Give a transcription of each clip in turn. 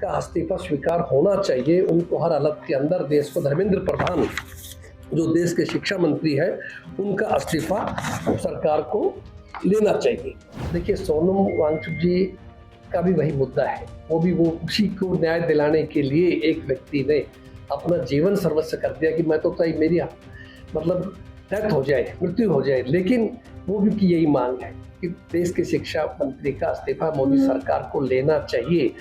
का इस्तीफा स्वीकार होना चाहिए। उनको हर हालत के अंदर देश को धर्मेंद्र प्रधान जो देश के शिक्षा मंत्री है उनका इस्तीफा सरकार को लेना चाहिए। देखिए, सोनम वांगचुक जी का भी वही मुद्दा है। वो उसी को न्याय दिलाने के लिए एक व्यक्ति ने अपना जीवन सर्वस्व कर दिया कि मैं तो चाहे मेरी मतलब डेथ हो जाए, मृत्यु हो जाए, लेकिन वो भी की यही मांग है कि देश के शिक्षा मंत्री का इस्तीफा मोदी सरकार को लेना चाहिए।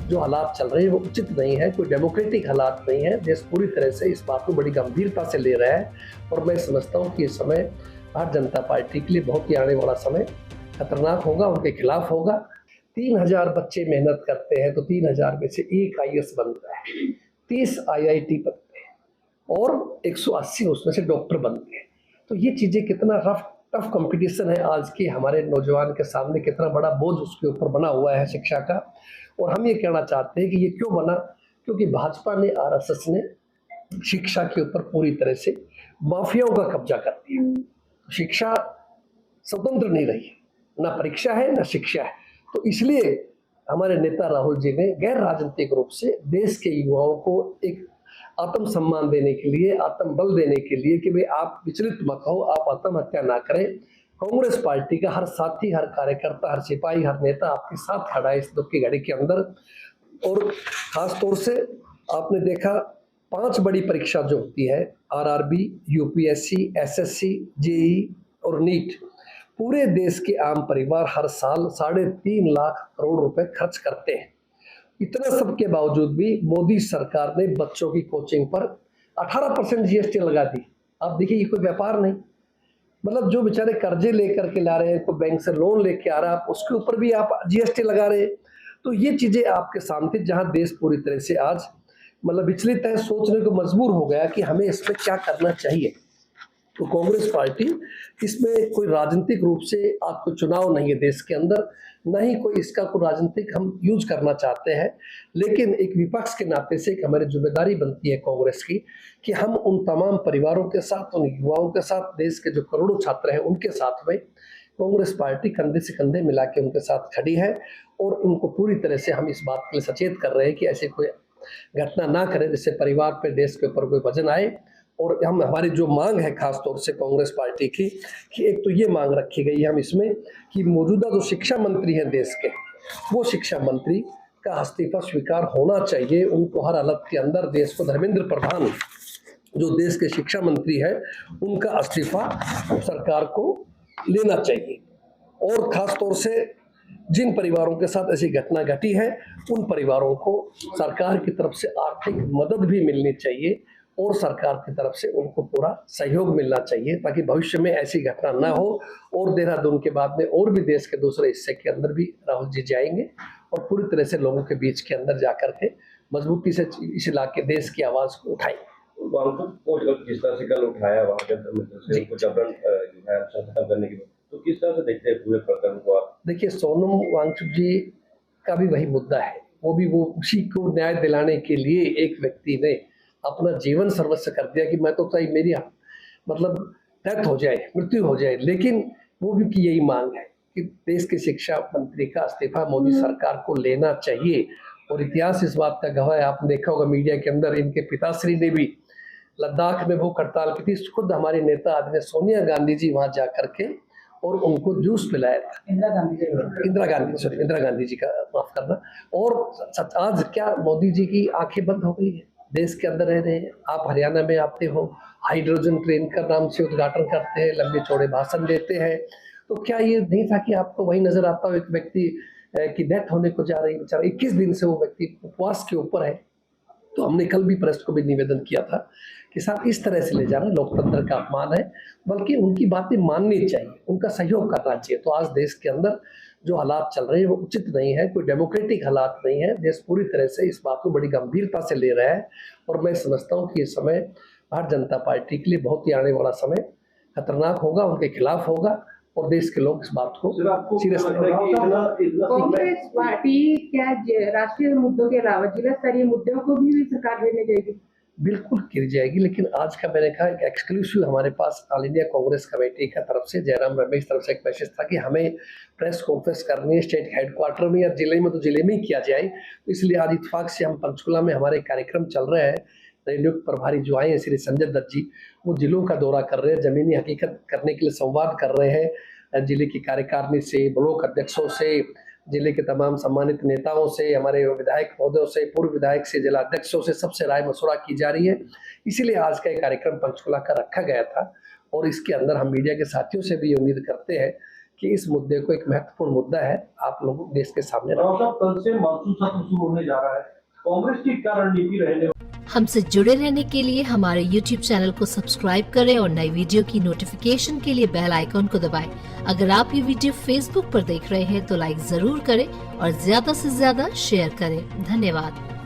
जो हालात चल रहे हैं वो उचित नहीं है, कोई डेमोक्रेटिक हालात नहीं है। देश पूरी तरह से इस बात को बड़ी गंभीरता से ले रहा है और मैं समझता हूँ कि ये समय भारतीय जनता पार्टी के लिए बहुत ही आने वाला समय खतरनाक होगा, उनके खिलाफ होगा। 3000 बच्चे मेहनत करते हैं तो 3000 में से एक IAS बनता है, 30 IIT बनते हैं और 180 उसमें से डॉक्टर बनते हैं। तो ये चीज़ें कितना टफ कंपटीशन है आज के हमारे नौजवान के सामने, कितना बड़ा बोझ उसके ऊपर बना हुआ है शिक्षा का। और हम ये कहना चाहते हैं कि ये क्यों बना, क्योंकि भाजपा ने, RSS ने शिक्षा के ऊपर पूरी तरह से माफियाओं का कब्जा कर दिया। शिक्षा स्वतंत्र नहीं रही, ना परीक्षा है ना शिक्षा है। तो इसलिए हमारे नेता राहुल जी ने गैर राजनीतिक रूप से देश के युवाओं को एक आत्म सम्मान देने के लिए, आत्म बल देने के लिए कि भाई आप विचलित मत हो, आप आत्महत्या ना करें। कांग्रेस पार्टी का हर साथी, हर कार्यकर्ता, हर सिपाही, हर नेता आपके साथ खड़ा है इस दुख की घड़ी के अंदर। और खास तौर से आपने देखा 5 बड़ी परीक्षा जो होती है, RRB, UPSC, SSC, JEE और NEET, पूरे देश के आम परिवार हर साल 3.5 लाख करोड़ रुपए खर्च करते हैं। इतना सब के बावजूद भी मोदी सरकार ने बच्चों की कोचिंग पर 18% GST लगा दी। आप देखिए, ये कोई व्यापार नहीं, मतलब जो बेचारे कर्जे लेकर के ला रहे हैं, कोई बैंक से लोन लेके आ रहा है, आप उसके ऊपर भी आप GST लगा रहे हैं। तो ये चीजें आपके सामने, जहां देश पूरी तरह से आज मतलब विचलित है, सोचने को मजबूर हो गया कि हमें इसमें क्या करना चाहिए। तो कांग्रेस पार्टी इसमें कोई राजनीतिक रूप से आज कोई चुनाव नहीं है देश के अंदर, न ही कोई इसका कोई राजनीतिक हम यूज करना चाहते हैं, लेकिन एक विपक्ष के नाते से एक हमारी जिम्मेदारी बनती है कांग्रेस की कि हम उन तमाम परिवारों के साथ, उन युवाओं के साथ, देश के जो करोड़ों छात्र हैं उनके साथ में कांग्रेस पार्टी कंधे से कंधे मिला के उनके साथ खड़ी है। और उनको पूरी तरह से हम इस बात के लिए सचेत कर रहे हैं कि ऐसे कोई घटना ना करें जिससे परिवार पे, देश के ऊपर कोई वजन आए। और हम हमारी जो मांग है खास तौर से कांग्रेस पार्टी की, कि एक तो ये मांग रखी गई है हम इसमें कि मौजूदा जो शिक्षा मंत्री हैं देश के, वो शिक्षा मंत्री का इस्तीफा स्वीकार होना चाहिए। उनको हर हालत के अंदर देश को धर्मेंद्र प्रधान जो देश के शिक्षा मंत्री है उनका इस्तीफा सरकार को लेना चाहिए। और खास तौर से जिन परिवारों के साथ ऐसी घटना घटी है उन परिवारों को सरकार की तरफ से आर्थिक मदद भी मिलनी चाहिए और सरकार की तरफ से उनको पूरा सहयोग मिलना चाहिए, ताकि भविष्य में ऐसी घटना ना हो। और देहरादून के बाद में और भी देश के दूसरे हिस्से के अंदर भी राहुल जी जाएंगे और पूरी तरह से लोगों के बीच के अंदर जाकर के मजबूती से इस इलाके देश की आवाज को उठाएंगे। वांगचुक को जिस तरह से कल उठाया वहाँ के से उनको जबरन जो है खत्म करने की, तो किस तरह से देखते हैं पूरे प्रकरण को आप? देखिए, सोनम वांगचुक जी का भी वही मुद्दा है। वो उसी को न्याय दिलाने के लिए एक व्यक्ति ने अपना जीवन सर्वस्व कर दिया कि मैं तो चाहे मेरी मतलब डेथ हो जाए, मृत्यु हो जाए, लेकिन वो भी की यही मांग है कि देश के शिक्षा मंत्री का इस्तीफा मोदी सरकार को लेना चाहिए। और इतिहास इस बात का गवाह है, आपने देखा होगा मीडिया के अंदर इनके पिताश्री ने भी लद्दाख में भूख हड़ताल की थी, खुद हमारी नेता आदरणीय सोनिया गांधी जी वहां जा करके और उनको जूस पिलाया था। इंदिरा गांधी जी का माफ करना। और आज क्या मोदी जी की आंखें बंद हो गई है, देश के अंदर रह रहे हैं। आप हरियाणा में आते हो, हाइड्रोजन ट्रेन का नाम से उद्घाटन करते हैं, लंबे चौड़े भाषण देते हैं। तो क्या ये नहीं था कि आपको वही नजर आता हो एक व्यक्ति की डेथ होने को जा रही है, बेचारा 21 दिन से वो व्यक्ति उपवास के ऊपर है। तो हमने कल भी प्रेस को भी निवेदन किया था कि साहब इस तरह से ले जाना लोकतंत्र का अपमान है, बल्कि उनकी बातें माननी चाहिए, उनका सहयोग करना चाहिए। तो आज देश के अंदर जो हालात चल रहे हैं वो उचित नहीं है, कोई डेमोक्रेटिक हालात नहीं है। देश पूरी तरह से इस बात को बड़ी गंभीरता से ले रहा है और मैं समझता हूँ कि ये समय भारतीय जनता पार्टी के लिए बहुत ही आने वाला समय खतरनाक होगा, उनके खिलाफ होगा और देश के लोग इस बात को सीरियस कांग्रेस पार्टी क्या राष्ट्रीय मुद्दों के अलावा जिला स्तरीय मुद्दों को भी सरकार लेने जाएगी? बिल्कुल की जाएगी, लेकिन आज का मैंने कहा एक एक्सक्लूसिव हमारे पास ऑल इंडिया कांग्रेस कमेटी की तरफ से जयराम रमेश तरफ से एक मैसेज था कि हमें प्रेस कॉन्फ्रेंस करनी है स्टेट हेडक्वार्टर में या जिले में, तो जिले में ही किया जाए। तो इसलिए आज इत्तेफाक से हम पंचकुला में हमारे कार्यक्रम चल रहे हैं। नियुक्त प्रभारी जो आए हैं श्री संजय दत्त जी, वो जिलों का दौरा कर रहे हैं, जमीनी हकीकत करने के लिए संवाद कर रहे हैं जिले की कार्यकारिणी से, ब्लॉक अध्यक्षों से, जिले के तमाम सम्मानित नेताओं से, हमारे विधायक महोदयों से, पूर्व विधायक से, जिला अध्यक्षों से, सबसे राय मशुरा की जा रही है। इसीलिए आज का ये कार्यक्रम पंचकुला का रखा गया था और इसके अंदर हम मीडिया के साथियों से भी उम्मीद करते हैं कि इस मुद्दे को एक महत्वपूर्ण मुद्दा है आप लोग देश के सामने रखें। कल से मानसून सत्र शुरू होने जा रहा है, कांग्रेस की क्या रणनीति रहने? हमसे जुड़े रहने के लिए हमारे YouTube चैनल को सब्सक्राइब करें और नई वीडियो की नोटिफिकेशन के लिए बेल आइकॉन को दबाएं। अगर आप ये वीडियो Facebook पर देख रहे हैं तो लाइक जरूर करें और ज्यादा से ज्यादा शेयर करें। धन्यवाद।